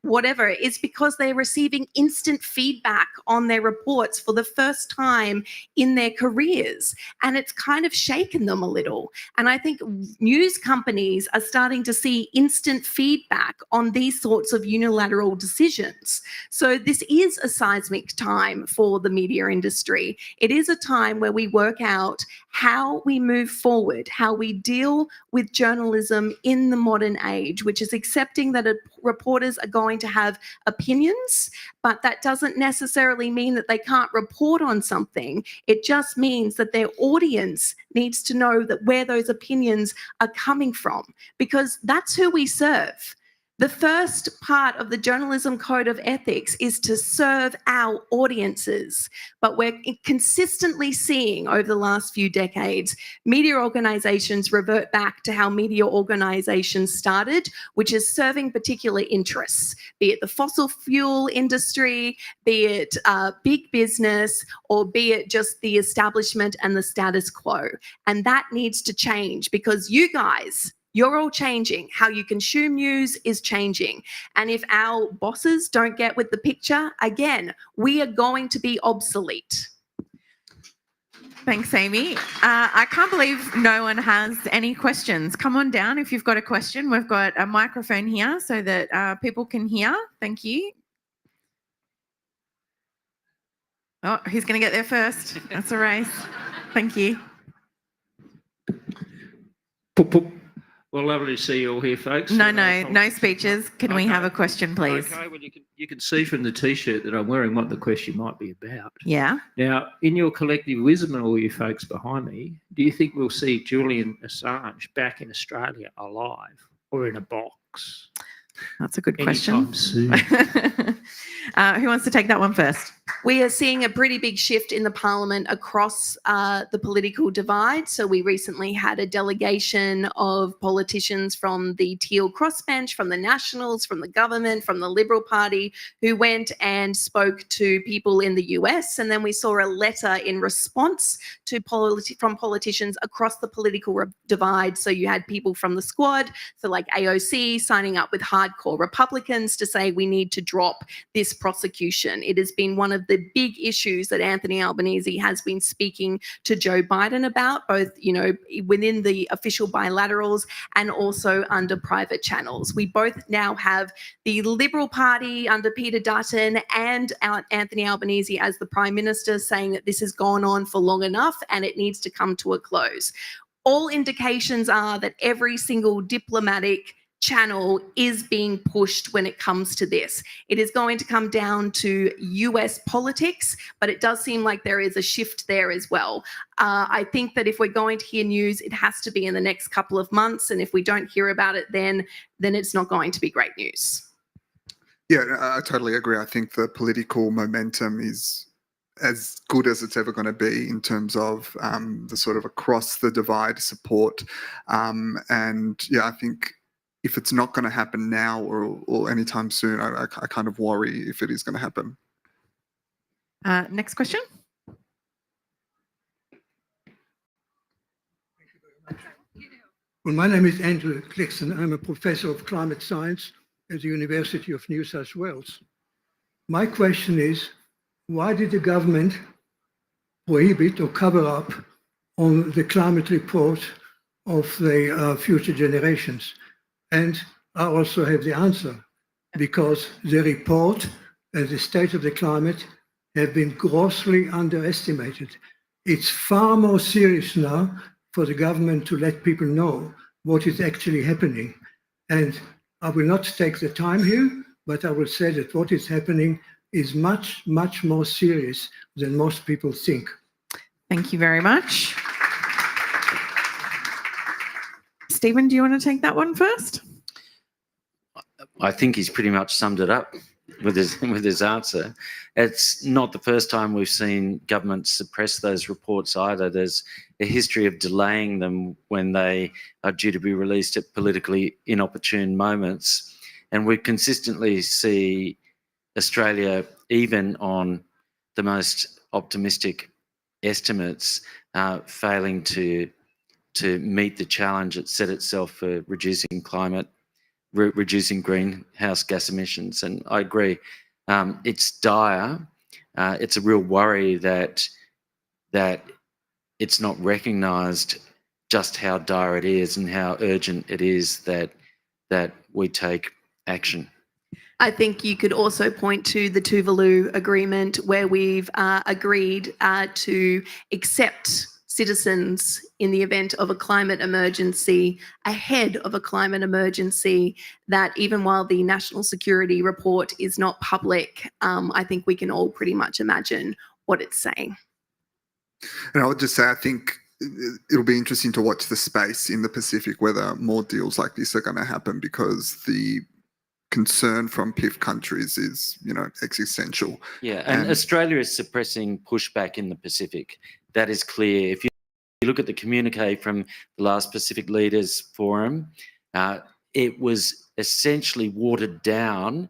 whatever, is because they're receiving instant feedback on their reports for the first time in their careers. And it's kind of shaken them a little. And I think news companies are starting to see instant feedback on these sorts of unilateral decisions. So this is a seismic time for the media industry. It is a time where we work out how we move forward, how we deal with journalism in the modern age, which is accepting that reporters are going to have opinions, but that doesn't necessarily mean that they can't report on something. It just means that their audience needs to know that where those opinions are coming from, because that's who we serve. The first part of the Journalism Code of Ethics is to serve our audiences, but we're consistently seeing over the last few decades, media organisations revert back to how media organisations started, which is serving particular interests, be it the fossil fuel industry, be it big business, or be it just the establishment and the status quo. And that needs to change, because you guys You're all changing. How you consume news is changing. And if our bosses don't get with the picture, again, we are going to be obsolete. Thanks, Amy. I can't believe no one has any questions. Come on down if you've got a question. We've got a microphone here so that people can hear. Thank you. Oh, who's going to get there first? That's a race. Thank you. Well, lovely to see you all here, folks. No speeches. Can we have a question, please? Okay, well, you can see from the T-shirt that I'm wearing what the question might be about. Yeah. Now, in your collective wisdom, all you folks behind me, do you think we'll see Julian Assange back in Australia alive or in a box? That's a good question. Anytime soon. Who wants to take that one first? We are seeing a pretty big shift in the parliament across the political divide. So we recently had a delegation of politicians from the Teal crossbench, from the Nationals, from the government, from the Liberal Party, who went and spoke to people in the US. And then we saw a letter in response to from politicians across the political divide. So you had people from the Squad, so like AOC, signing up with hardcore Republicans to say we need to drop this prosecution. It has been one of the big issues that Anthony Albanese has been speaking to Joe Biden about, both, you know, within the official bilaterals and also under private channels. We both now have the Liberal Party under Peter Dutton and Anthony Albanese as the Prime Minister saying that this has gone on for long enough and it needs to come to a close. All indications are that every single diplomatic channel is being pushed when it comes to this. It is going to come down to US politics, but it does seem like there is a shift there as well. I think that if we're going to hear news, it has to be in the next couple of months. And if we don't hear about it then it's not going to be great news. Yeah, I totally agree. I think the political momentum is as good as it's ever going to be in terms of the sort of across the divide support. And yeah, I think if it's not going to happen now or anytime soon, I kind of worry if it is going to happen. Next question. Well, my name is Andrew Clixon. I'm a professor of climate science at the University of New South Wales. My question is, why did the government prohibit or cover up on the climate report of the future generations? And I also have the answer, because the report and the state of the climate have been grossly underestimated. It's far more serious now for the government to let people know what is actually happening. And I will not take the time here, but I will say that what is happening is much, much more serious than most people think. Thank you very much. Stephen, do you want to take that one first? I think he's pretty much summed it up with his answer. It's not the first time we've seen governments suppress those reports either. There's a history of delaying them when they are due to be released at politically inopportune moments. And we consistently see Australia, even on the most optimistic estimates, failing to meet the challenge it set itself for reducing greenhouse gas emissions. And I agree, it's dire. It's a real worry that it's not recognised just how dire it is and how urgent it is that we take action. I think you could also point to the Tuvalu Agreement, where we've agreed to accept citizens in the event of a climate emergency, ahead of a climate emergency, that even while the National Security Report is not public, I think we can all pretty much imagine what it's saying. And I would just say, I think it'll be interesting to watch the space in the Pacific, whether more deals like this are going to happen, because the concern from PIF countries is, existential. Yeah, and Australia is suppressing pushback in the Pacific. That is clear. If you look at the communique from the last Pacific Leaders Forum, it was essentially watered down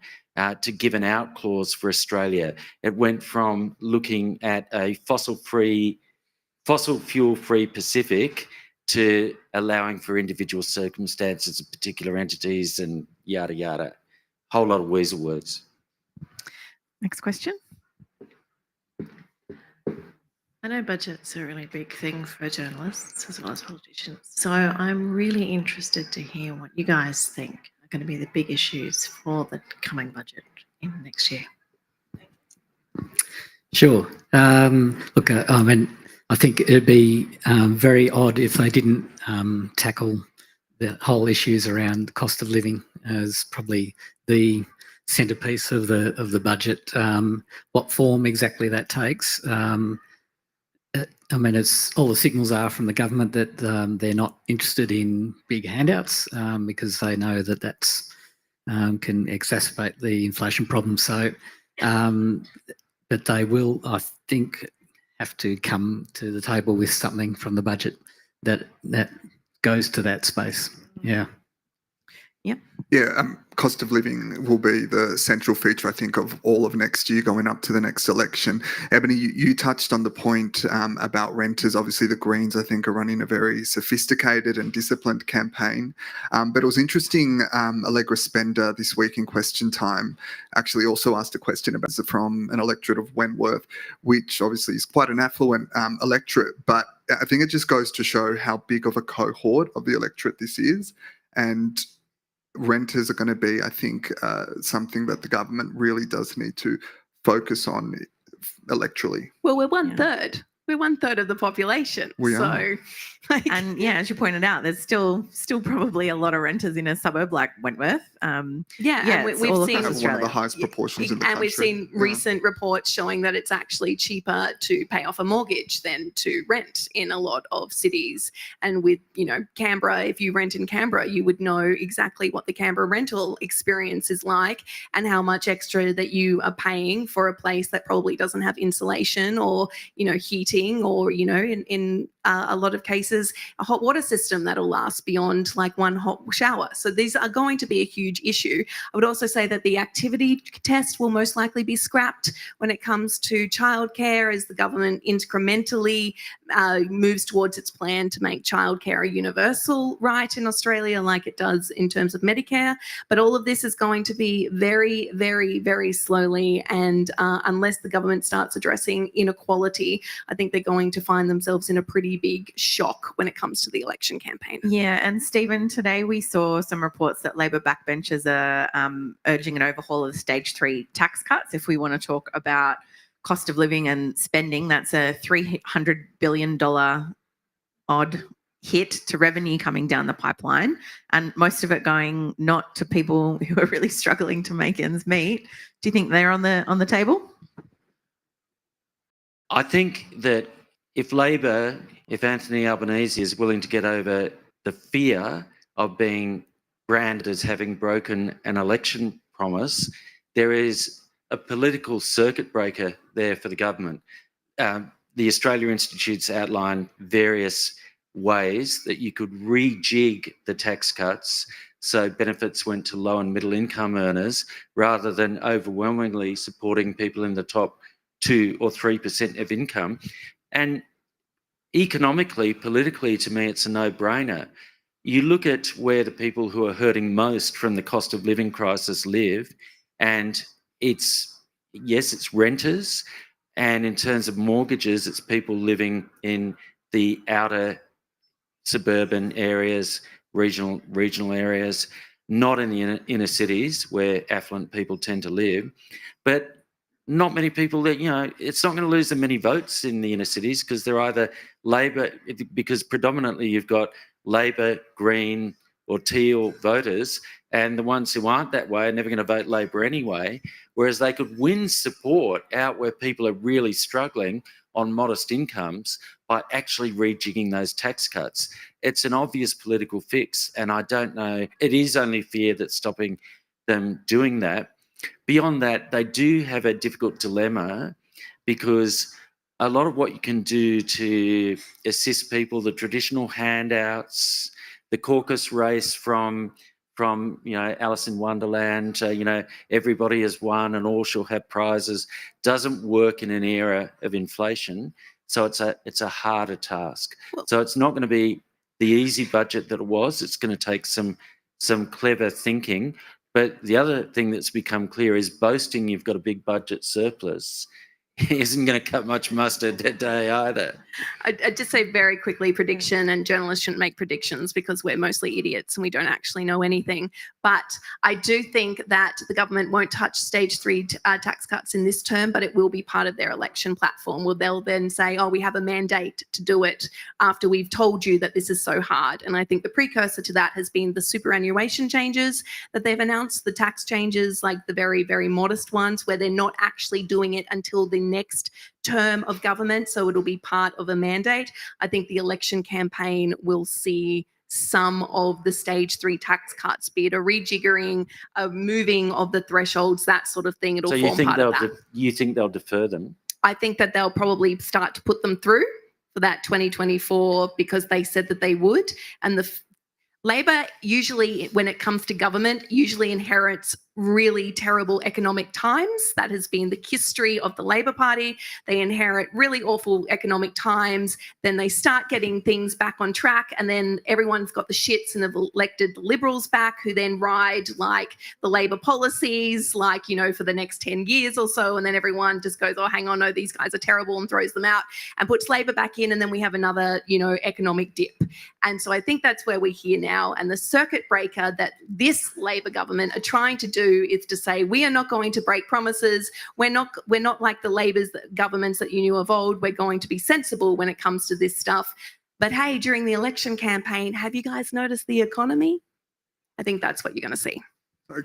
to give an out clause for Australia. It went from looking at a fossil fuel-free Pacific to allowing for individual circumstances of particular entities and yada, yada. Whole lot of weasel words. Next question. I know budget's a really big thing for journalists as well as politicians. So I'm really interested to hear what you guys think are going to be the big issues for the coming budget in next year. Sure. Look, I mean, I think it'd be very odd if they didn't tackle the whole issues around the cost of living as probably the centrepiece of the budget. What form exactly that takes. I mean, it's all the signals are from the government that they're not interested in big handouts because they know that that's can exacerbate the inflation problem. So, but they will, I think, have to come to the table with something from the budget that goes to that space. Yeah. Yeah, cost of living will be the central feature, I think, of all of next year going up to the next election. Ebony, you touched on the point about renters. Obviously, the Greens, I think, are running a very sophisticated and disciplined campaign. But it was interesting, Allegra Spender this week in Question Time actually also asked a question about from an electorate of Wentworth, which obviously is quite an affluent electorate. But I think it just goes to show how big of a cohort of the electorate this is. And renters are going to be, I think, something that the government really does need to focus on electorally. Well, we're one third. We're 1/3 of the population. We are. And yeah, as you pointed out, there's still probably a lot of renters in a suburb like Wentworth. And it's we've all seen across One of the Australia. highest proportions in the and country. we've seen recent reports showing that it's actually cheaper to pay off a mortgage than to rent in a lot of cities. And with, Canberra, if you rent in Canberra, you would know exactly what the Canberra rental experience is like and how much extra that you are paying for a place that probably doesn't have insulation or, heating or, in a lot of cases, a hot water system that'll last beyond like one hot shower. So these are going to be a huge issue. I would also say that the activity test will most likely be scrapped when it comes to childcare as the government incrementally moves towards its plan to make childcare a universal right in Australia like it does in terms of Medicare. But all of this is going to be very, very, very slowly. And unless the government starts addressing inequality, I think they're going to find themselves in a pretty big shock when it comes to the election campaign. Yeah, and Stephen, today we saw some reports that Labor backbenchers are urging an overhaul of the stage 3 tax cuts. If we want to talk about cost of living and spending, that's a $300 billion odd hit to revenue coming down the pipeline, and most of it going not to people who are really struggling to make ends meet. Do you think they're on the table? I think that if Labor, if Anthony Albanese is willing to get over the fear of being branded as having broken an election promise, there is a political circuit breaker there for the government. The Australia Institute's outlined various ways that you could rejig the tax cuts so benefits went to low and middle income earners rather than overwhelmingly supporting people in the top 2 or 3% of income. And economically, politically, to me, it's a no-brainer. You look at where the people who are hurting most from the cost of living crisis live, and it's renters, and in terms of mortgages, it's people living in the outer suburban areas, regional areas, not in the inner cities where affluent people tend to live. But not many people that, it's not going to lose them many votes in the inner cities because they're either Labor, because predominantly you've got Labor, Green or Teal voters, and the ones who aren't that way are never going to vote Labor anyway, whereas they could win support out where people are really struggling on modest incomes by actually rejigging those tax cuts. It's an obvious political fix, and I don't know, it is only fear that's stopping them doing that. Beyond that, they do have a difficult dilemma because a lot of what you can do to assist people, the traditional handouts, the caucus race from Alice in Wonderland, everybody has won and all shall have prizes, doesn't work in an era of inflation. So it's a harder task. So it's not going to be the easy budget that it was. It's going to take some clever thinking. But the other thing that's become clear is boasting you've got a big budget surplus isn't going to cut much mustard that day either. I'd just say very quickly prediction, and journalists shouldn't make predictions because we're mostly idiots and we don't actually know anything. But I do think that the government won't touch stage 3 tax cuts in this term, but it will be part of their election platform. Well, they'll then say, oh, we have a mandate to do it after we've told you that this is so hard. And I think the precursor to that has been the superannuation changes that they've announced, the tax changes, like the very, very modest ones where they're not actually doing it until the next term of government, so it'll be part of a mandate. I think the election campaign will see some of the stage 3 tax cuts, be it a rejiggering, a moving of the thresholds, that sort of thing. It'll form part of that. You think they'll defer them? I think that they'll probably start to put them through for that 2024 because they said that they would. And the Labor usually, when it comes to government, usually inherits really terrible economic times. That has been the history of the Labor Party. They inherit really awful economic times. Then they start getting things back on track, and then everyone's got the shits and have elected the Liberals back, who then ride like the Labor policies, like, you know, for the next 10 years or so. And then everyone just goes, oh, hang on, no, these guys are terrible, and throws them out and puts Labor back in. And then we have another, you know, economic dip. And so I think that's where we're here now. And the circuit breaker that this Labor government are trying to do is to say, we are not going to break promises. We're not like the Labor's governments that you knew of old. We're going to be sensible when it comes to this stuff. But hey, during the election campaign, have you guys noticed the economy? I think that's what you're going to see.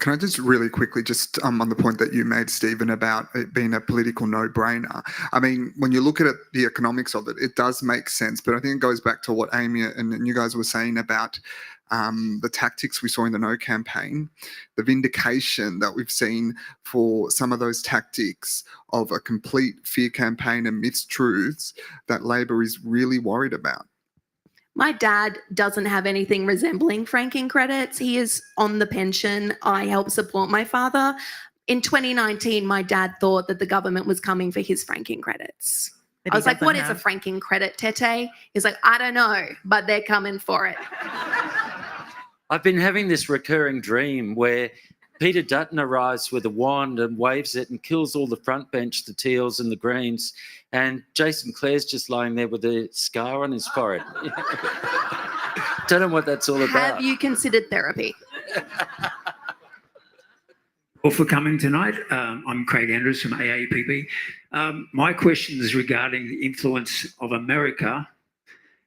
Can I just really quickly, just on the point that you made, Stephen, about it being a political no-brainer? I mean, when you look at it, the economics of it, it does make sense. But I think it goes back to what Amy and you guys were saying about the tactics we saw in the No campaign, the vindication that we've seen for some of those tactics of a complete fear campaign and mistruths that Labor is really worried about. My dad doesn't have anything resembling franking credits. He is on the pension. I help support my father. In 2019, my dad thought that the government was coming for his franking credits. I was like, what is a franking credit, Tete? He's like, I don't know, but they're coming for it. I've been having this recurring dream where Peter Dutton arrives with a wand and waves it and kills all the front bench, the teals and the greens, and Jason Clare's just lying there with a scar on his forehead. Don't know what that's all about. Have you considered therapy? Well, for coming tonight. I'm Craig Andrews from AAPP. My question is regarding the influence of America,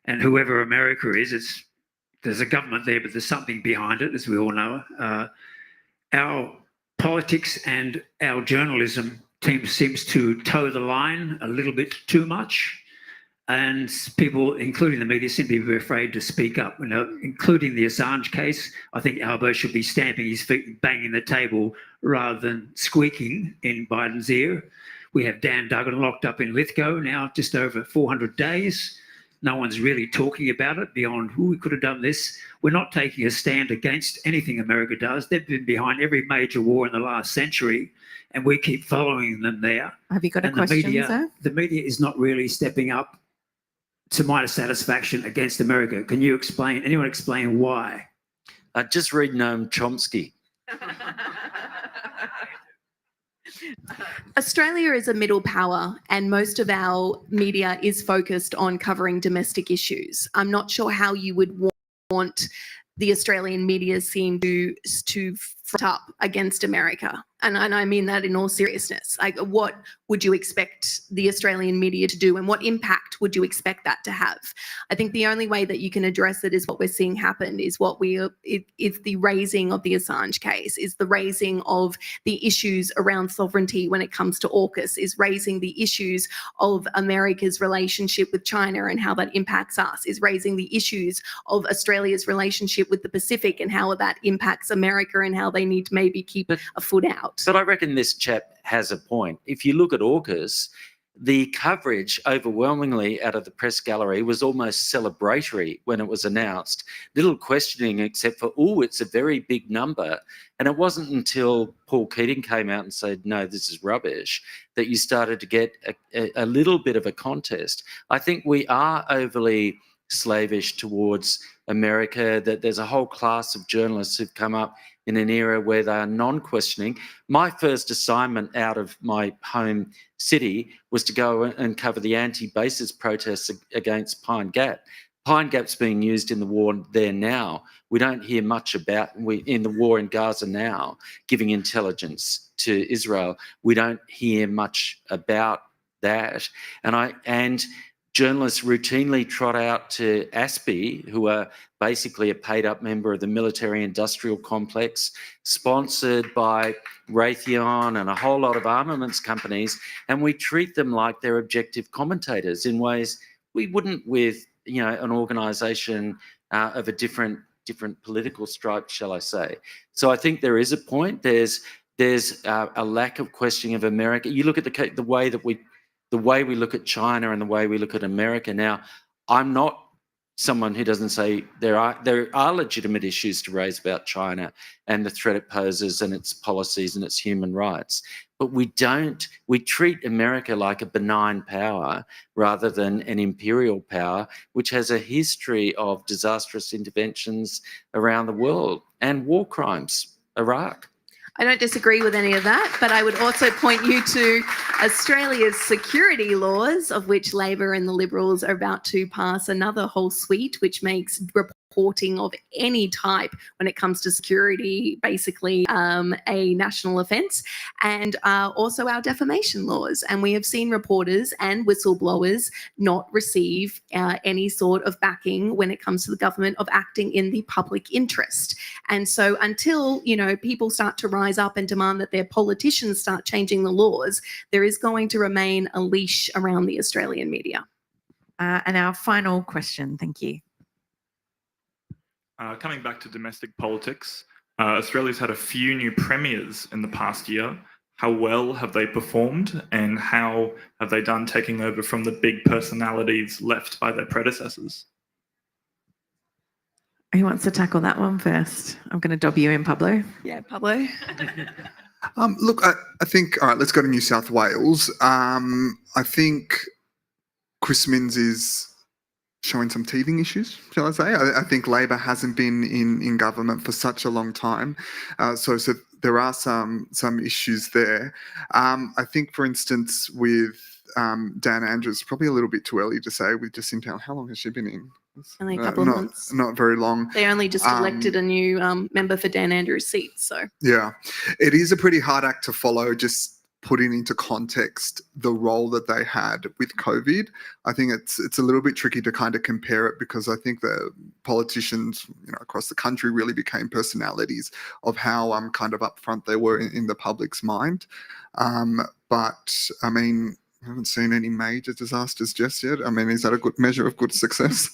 and whoever America is, there's a government there, but there's something behind it, as we all know. Our politics and our journalism team seems to toe the line a little bit too much, and people, including the media, seem to be afraid to speak up. You know, including the Assange case, I think Albo should be stamping his feet and banging the table rather than squeaking in Biden's ear. We have Dan Duggan locked up in Lithgow now, just over 400 days. No one's really talking about it beyond, who we could have done this. We're not taking a stand against anything America does. They've been behind every major war in the last century, and we keep following them there. Have you got a And question, sir? the media is not really stepping up to my satisfaction against America. Can you explain, anyone explain why? Just read Noam Chomsky. Australia is a middle power, and most of our media is focused on covering domestic issues. I'm not sure how you would want the Australian media scene to front up against America. And I mean that in all seriousness. Like, what would you expect the Australian media to do, and what impact would you expect that to have? I think the only way that you can address it is what we're seeing happen, is it's the raising of the Assange case, is the raising of the issues around sovereignty when it comes to Orcus, is raising the issues of America's relationship with China and how that impacts us, is raising the issues of Australia's relationship with the Pacific and how that impacts America and how they need to maybe keep a foot out. But I reckon this chap has a point. If you look at Orcus, the coverage overwhelmingly out of the press gallery was almost celebratory when it was announced. Little questioning except for, oh, it's a very big number. And it wasn't until Paul Keating came out and said, no, this is rubbish, that you started to get a little bit of a contest. I think we are overly slavish towards America, that there's a whole class of journalists who've come up in an era where they are non-questioning. My first assignment out of my home city was to go and cover the anti-bases protests against Pine Gap. Pine Gap's being used in the war there now. We don't hear much about, in the war in Gaza now, giving intelligence to Israel. We don't hear much about that. And journalists routinely trot out to ASPI, who are basically a paid-up member of the military-industrial complex, sponsored by Raytheon and a whole lot of armaments companies, and we treat them like they're objective commentators in ways we wouldn't with, you know, an organisation of a different political stripe, shall I say. So I think there is a point. There's a lack of questioning of America. You look at the way we look at China and the way we look at America now. I'm not someone who doesn't say there are legitimate issues to raise about China and the threat it poses and its policies and its human rights. But we treat America like a benign power rather than an imperial power, which has a history of disastrous interventions around the world and war crimes, Iraq. I don't disagree with any of that, but I would also point you to Australia's security laws, of which Labor and the Liberals are about to pass another whole suite, which makes reporting of any type when it comes to security basically a national offence, and also our defamation laws. And we have seen reporters and whistleblowers not receive any sort of backing when it comes to the government of acting in the public interest. And so until, you know, people start to rise up and demand that their politicians start changing the laws, there is going to remain a leash around the Australian media. And our final question, thank you. Coming back to domestic politics, Australia's had a few new premiers in the past year. How well have they performed, and how have they done taking over from the big personalities left by their predecessors? Who wants to tackle that one first? I'm going to dob you in, Pablo. Yeah, Pablo. Look, I think, all right, let's go to New South Wales. I think Chris Minns is showing some teething issues, shall I say. I think Labor hasn't been in government for such a long time. So there are some issues there. I think, for instance, with Dan Andrews, probably a little bit too early to say with Jacinta. How long has she been in? Only a couple of months. Not very long. They only just elected a new member for Dan Andrews' seat. So yeah, it is a pretty hard act to follow, just putting into context the role that they had with COVID. I think it's a little bit tricky to kind of compare it, because I think the politicians, you know, across the country really became personalities of how kind of upfront they were in the public's mind. But I mean, I haven't seen any major disasters just yet. I mean, is that a good measure of good success?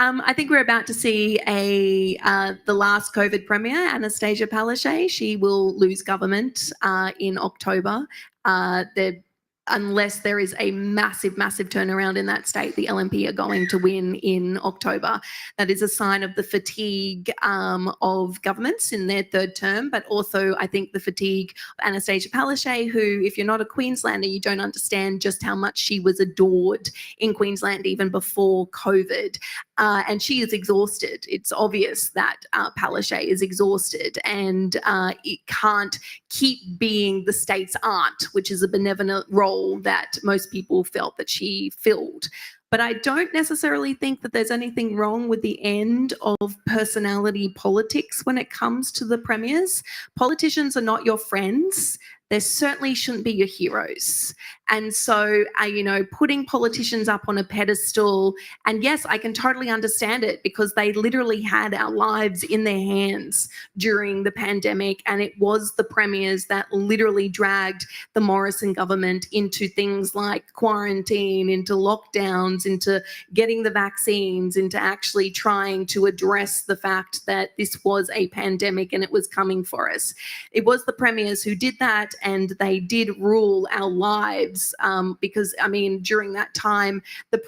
I think we're about to see the last COVID premier, Anastasia Palaszczuk. She will lose government in October. Unless there is a massive, massive turnaround in that state, the LNP are going to win in October. That is a sign of the fatigue of governments in their third term, but also I think the fatigue of Anastasia Palaszczuk, who, if you're not a Queenslander, you don't understand just how much she was adored in Queensland even before COVID. And she is exhausted. It's obvious that Palaszczuk is exhausted, and it can't keep being the state's aunt, which is a benevolent role that most people felt that she filled. But I don't necessarily think that there's anything wrong with the end of personality politics when it comes to the premiers. Politicians are not your friends. They certainly shouldn't be your heroes. And so, you know, putting politicians up on a pedestal, and yes, I can totally understand it, because they literally had our lives in their hands during the pandemic, and it was the premiers that literally dragged the Morrison government into things like quarantine, into lockdowns, into getting the vaccines, into actually trying to address the fact that this was a pandemic and it was coming for us. It was the premiers who did that, and they did rule our lives, because, I mean, during that time,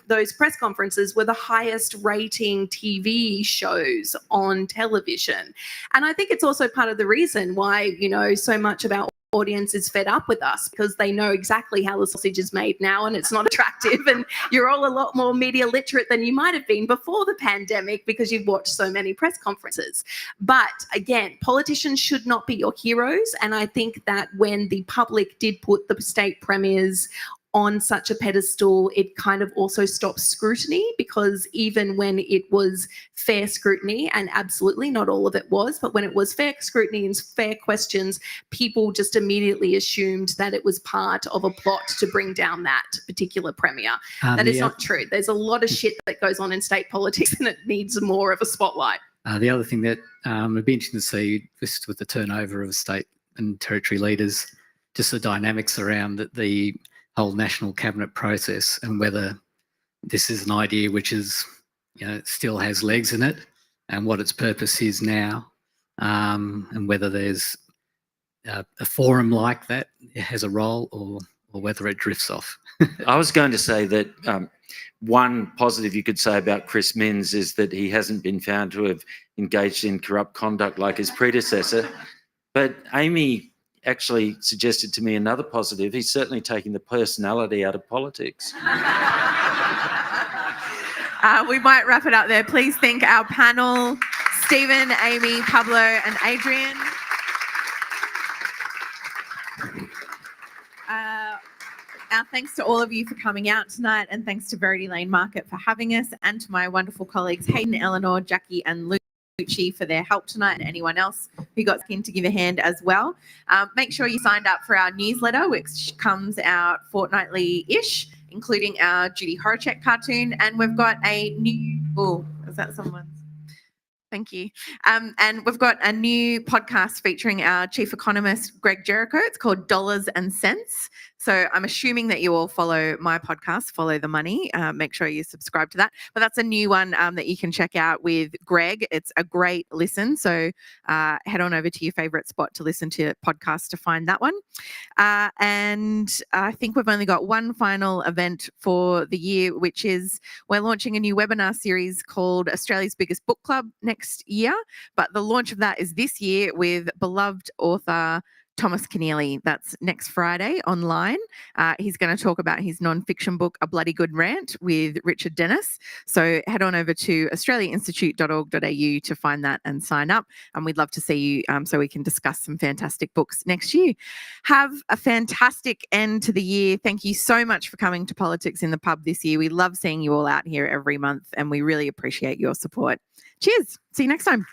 those press conferences were the highest rating TV shows on television. And I think it's also part of the reason why, you know, so much of our audience is fed up with us because they know exactly how the sausage is made now and it's not attractive, and you're all a lot more media literate than you might have been before the pandemic because you've watched so many press conferences. But again, politicians should not be your heroes, and I think that when the public did put the state premiers on such a pedestal, it kind of also stops scrutiny, because even when it was fair scrutiny, and absolutely not all of it was, but when it was fair scrutiny and fair questions, people just immediately assumed that it was part of a plot to bring down that particular premier. That is not true. There's a lot of shit that goes on in state politics and it needs more of a spotlight. The other thing that would be interesting to see, just with the turnover of state and territory leaders, just the dynamics around the whole national cabinet process, and whether this is an idea which is, still has legs in it, and what its purpose is now, and whether there's a forum like that has a role, or whether it drifts off. I was going to say that one positive you could say about Chris Minns is that he hasn't been found to have engaged in corrupt conduct like his predecessor. But Amy actually suggested to me another positive. He's certainly taking the personality out of politics. We might wrap it up there. Please thank our panel, Stephen, Amy, Pablo and Adrian. Our thanks to all of you for coming out tonight, and thanks to Verity Lane Market for having us, and to my wonderful colleagues Hayden, Eleanor, Jackie and Lucci for their help tonight, and anyone else who got in to give a hand as well. Make sure you signed up for our newsletter, which comes out fortnightly-ish, including our Judy Horacek cartoon, and we've got a new... Oh, is that someone's? Thank you. And we've got a new podcast featuring our chief economist, Greg Jericho. It's called Dollars and Cents. So I'm assuming that you all follow my podcast, Follow the Money. Make sure you subscribe to that. But that's a new one that you can check out with Greg. It's a great listen. So head on over to your favourite spot to listen to podcasts to find that one. And I think we've only got one final event for the year, which is we're launching a new webinar series called Australia's Biggest Book Club next year. But the launch of that is this year with beloved author Thomas Keneally. That's next Friday online. He's going to talk about his non-fiction book, A Bloody Good Rant, with Richard Dennis. So head on over to australiainstitute.org.au to find that and sign up. And we'd love to see you so we can discuss some fantastic books next year. Have a fantastic end to the year. Thank you so much for coming to Politics in the Pub this year. We love seeing you all out here every month, and we really appreciate your support. Cheers. See you next time.